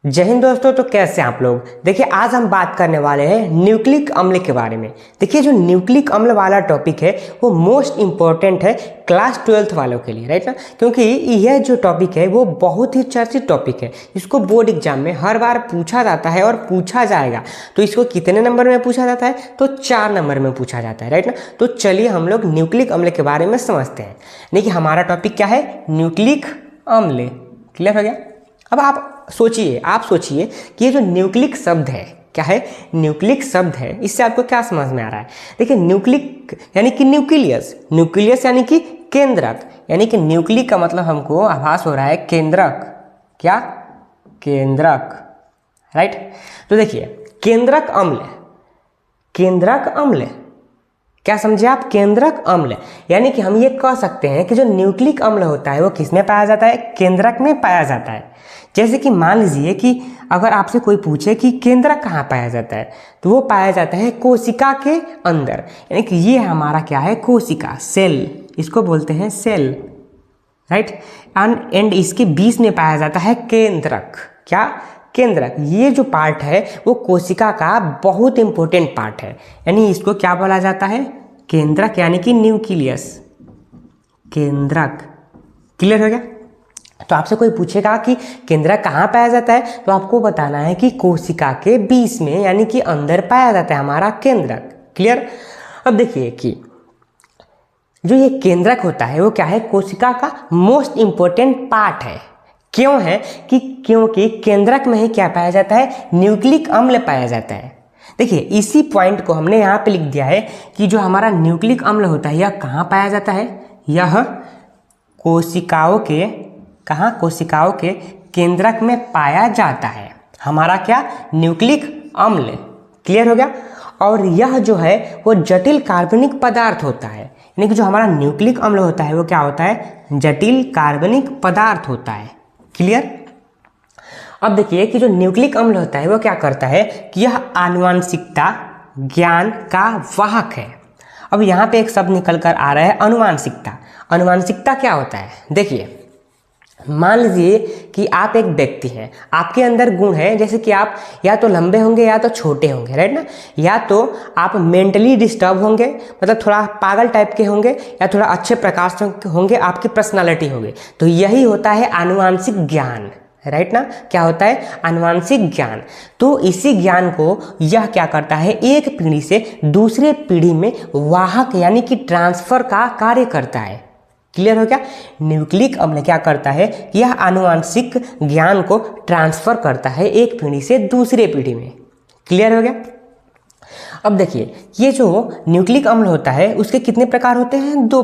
जय हिंद दोस्तों। तो कैसे हैं आप लोग। देखिए आज हम बात करने वाले हैं न्यूक्लिक अम्ल के बारे में। देखिए जो न्यूक्लिक अम्ल वाला टॉपिक है वो मोस्ट इंपॉर्टेंट है क्लास 12th वालों के लिए, राइट ना। क्योंकि यह जो टॉपिक है वो बहुत ही चर्चित टॉपिक है। इसको बोर्ड एग्जाम में हर बार पूछा जाता है और पूछा जाएगा। तो इसको कितने नंबर में पूछा जाता है? तो 4 नंबर में पूछा जाता है, राइट ना। तो चलिए हम लोग न्यूक्लिक अम्ल के बारे में समझते हैं। देखिए हमारा टॉपिक क्या है? न्यूक्लिक अम्ल। क्लियर हो गया। अब आप सोचिए कि ये जो न्यूक्लिक शब्द है क्या है? न्यूक्लिक शब्द है, इससे आपको क्या समझ में आ रहा है? देखिए न्यूक्लिक यानी कि न्यूक्लियस, न्यूक्लियस यानी कि केंद्रक, यानी कि न्यूक्लिक का मतलब हमको आभास हो रहा है केंद्रक। क्या? केंद्रक, राइट। तो देखिए केंद्रक अम्ल, केंद्रक अम्ल क्या समझे आप? केंद्रक अम्ल यानी कि हम ये कह सकते हैं कि जो न्यूक्लिक अम्ल होता है वो किस में पाया जाता है? केंद्रक में पाया जाता है। जैसे कि मान लीजिए कि अगर आपसे कोई पूछे कि केंद्रक कहाँ पाया जाता है, तो वो पाया जाता है कोशिका के अंदर, यानी कि ये हमारा क्या है? कोशिका, सेल, इसको बोलते हैं सेल, राइट। एंड इसके बीच में पाया जाता है केंद्रक। क्या? केंद्रक। ये जो पार्ट है वो कोशिका का बहुत इंपॉर्टेंट पार्ट है, यानी इसको क्या बोला जाता है? केंद्रक, यानी कि न्यूक्लियस, केंद्रक। क्लियर हो गया। तो आपसे कोई पूछेगा कि केंद्रक कहाँ पाया जाता है, तो आपको बताना है कि कोशिका के बीच में, यानी कि अंदर पाया जाता है हमारा केंद्रक। क्लियर। अब देखिए कि जो ये केंद्रक होता है वो क्या है? कोशिका का मोस्ट इंपॉर्टेंट पार्ट है। क्यों है? क्योंकि केंद्रक में ही क्या पाया जाता है? न्यूक्लिक अम्ल पाया जाता है। देखिए इसी पॉइंट को हमने यहाँ पे लिख दिया है कि जो हमारा न्यूक्लिक अम्ल होता है यह कहाँ पाया जाता है? यह कोशिकाओं के, कहाँ? कोशिकाओं के केंद्रक में पाया जाता है हमारा क्या? न्यूक्लिक अम्ल। क्लियर हो गया। और यह जो है वो जटिल कार्बनिक पदार्थ होता है, यानी कि जो हमारा न्यूक्लिक अम्ल होता है वो क्या होता है? जटिल कार्बनिक पदार्थ होता है। क्लियर। अब देखिए कि जो न्यूक्लिक अम्ल होता है वो क्या करता है कि यह आनुवांशिकता ज्ञान का वाहक है। अब यहाँ पे एक शब्द निकल कर आ रहा है अनुवांशिकता। अनुवांशिकता क्या होता है? देखिए मान लीजिए कि आप एक व्यक्ति हैं, आपके अंदर गुण है जैसे कि आप या तो लंबे होंगे या तो छोटे होंगे, राइट ना। या तो आप मेंटली डिस्टर्ब होंगे, मतलब थोड़ा पागल टाइप के होंगे, या थोड़ा अच्छे प्रकार से होंगे, आपकी पर्सनालिटी होगी। तो यही होता है आनुवांशिक ज्ञान, राइट ना। क्या होता है? आनुवांशिक ज्ञान। तो इसी ज्ञान को यह क्या करता है? एक पीढ़ी से दूसरे पीढ़ी में वाहक यानी कि ट्रांसफर का कार्य करता है। क्लियर हो गया। न्यूक्लिक अम्ल क्या करता है कि यह आनुवांशिक ज्ञान को ट्रांसफर करता है एक पीढ़ी से दूसरे पीढ़ी में। क्लियर हो गया। अब देखिए ये जो न्यूक्लिक अम्ल होता है उसके कितने प्रकार होते हैं? 2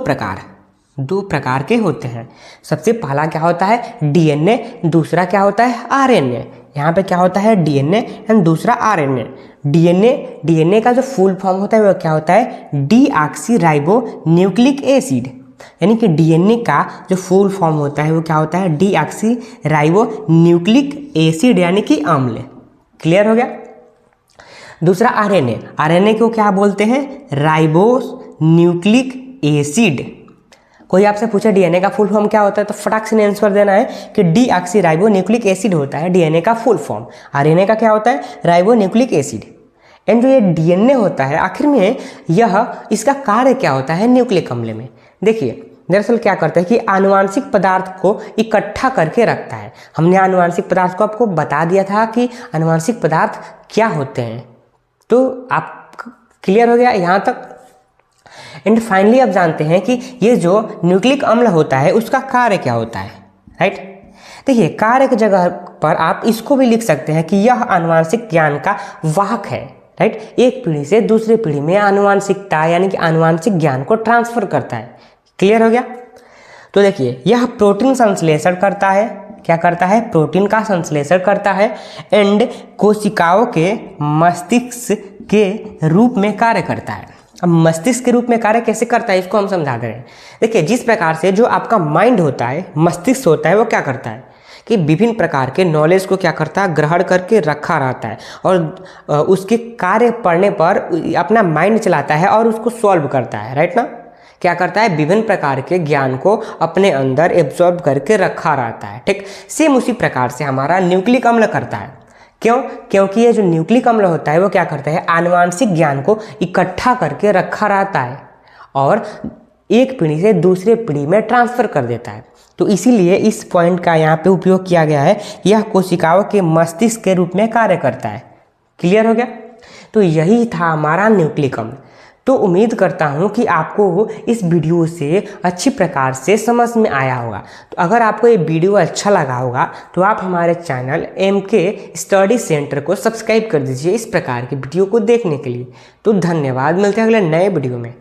प्रकार के होते हैं। सबसे पहला क्या होता है? डीएनए, दूसरा क्या होता है? आरएनए। यहाँ पे क्या होता है? डीएनए एंड दूसरा आरएनए। डीएनए का जो फुल फॉर्म होता है वो क्या होता है? डीऑक्सीराइबो न्यूक्लिक एसिड, यानी कि डीएनए का जो फुल फॉर्म होता है वो क्या होता है? डीऑक्सीराइबो न्यूक्लिक एसिड, यानी कि अम्ल। क्लियर हो गया। दूसरा आरएनए, आरएनए को क्या बोलते हैं? Ribose nucleic acid. कोई आपसे पूछे डीएनए का फुल फॉर्म क्या होता है, तो फटाक से आंसर देना है कि डीऑक्सीराइबो न्यूक्लिक एसिड होता है डीएनए का फुल फॉर्म। आरएनए का क्या होता है? Ribo nucleic acid. एंड जो ये डीएनए होता है आखिर में यह, इसका कार्य क्या होता है न्यूक्लिक अम्ल में? देखिए दरअसल क्या करता है कि आनुवांशिक पदार्थ को इकट्ठा करके रखता है। हमने आनुवांशिक पदार्थ को आपको बता दिया था कि आनुवांशिक पदार्थ क्या होते हैं। तो आप क्लियर हो गया यहाँ तक। एंड फाइनली अब जानते हैं कि ये जो न्यूक्लिक अम्ल होता है उसका कार्य क्या होता है, राइट। देखिए कार्य की जगह पर आप इसको भी लिख सकते हैं कि यह आनुवांशिक ज्ञान का वाहक है, राइट। एक पीढ़ी से दूसरी पीढ़ी में आनुवांशिकता यानी कि आनुवांशिक ज्ञान को ट्रांसफर करता है। क्लियर हो गया। तो देखिए यह प्रोटीन संश्लेषण करता है। क्या करता है? प्रोटीन का संश्लेषण करता है। एंड कोशिकाओं के मस्तिष्क के रूप में कार्य करता है। अब मस्तिष्क के रूप में कार्य कैसे करता है इसको हम समझा दे रहे हैं। देखिए जिस प्रकार से जो आपका माइंड होता है, मस्तिष्क होता है, वो क्या करता है कि विभिन्न प्रकार के नॉलेज को क्या करता है? ग्रहण करके रखा रहता है और उसके कार्य पढ़ने पर अपना माइंड चलाता है और उसको सॉल्व करता है, राइट ना। क्या करता है, विभिन्न प्रकार के ज्ञान को अपने अंदर एब्जॉर्ब करके रखा रहता है। ठीक, सेम उसी प्रकार से हमारा न्यूक्लिक अम्ल करता है। क्यों? क्योंकि ये जो न्यूक्लिक अम्ल होता है वो क्या करता है, आनुवांशिक ज्ञान को इकट्ठा करके रखा रहता है और एक पीढ़ी से दूसरे पीढ़ी में ट्रांसफर कर देता है। तो इसीलिए इस पॉइंट का यहाँ पे उपयोग किया गया है, यह कोशिकाओं के मस्तिष्क के रूप में कार्य करता है। क्लियर हो गया? तो यही था हमारा न्यूक्लिक अम्ल। तो उम्मीद करता हूँ कि आपको इस वीडियो से अच्छी प्रकार से समझ में आया होगा। तो अगर आपको ये वीडियो अच्छा लगा होगा तो आप हमारे चैनल MK स्टडी सेंटर को सब्सक्राइब कर दीजिए इस प्रकार की वीडियो को देखने के लिए। तो धन्यवाद, मिलते हैं अगले नए वीडियो में।